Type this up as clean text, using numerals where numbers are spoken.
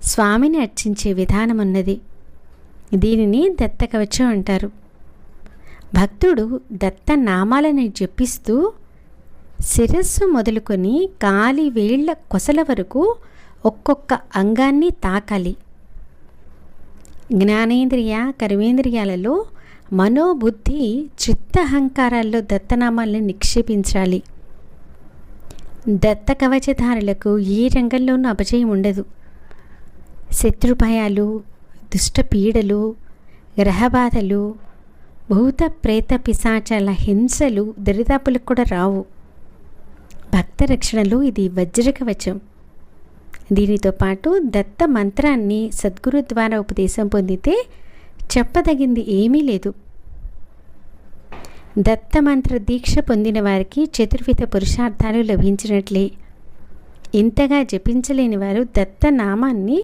స్వామిని అర్చించే విధానం ఉన్నది. దీనిని దత్తకవచం అంటారు. భక్తుడు దత్త నామాలను జపిస్తూ శిరస్సు మొదలుకొని కాలి వేళ్ల కొసల వరకు ఒక్కొక్క అంగాన్ని తాకాలి. జ్ఞానేంద్రియ కర్మేంద్రియాలలో మనోబుద్ధి చిత్తహంకారాల్లో దత్తనామాల్ని నిక్షేపించాలి. దత్త కవచధారులకు ఏ రంగంలోనూ అపజయం ఉండదు. శత్రుభయాలు, దుష్ట పీడలు, గ్రహబాధలు, భూత ప్రేత పిశాచాల హింసలు దరిదాపులకు కూడా రావు. భక్త రక్షణలో ఇది వజ్రకవచం. దీనితో పాటు దత్త మంత్రాన్ని సద్గురు ద్వారా ఉపదేశం పొందితే చెప్పదగింది ఏమీ లేదు. దత్త మంత్ర దీక్ష పొందిన వారికి చతుర్విధ పురుషార్థాలు లభించినట్లే. ఇంతగా జపించలేని వారు దత్త నామాన్ని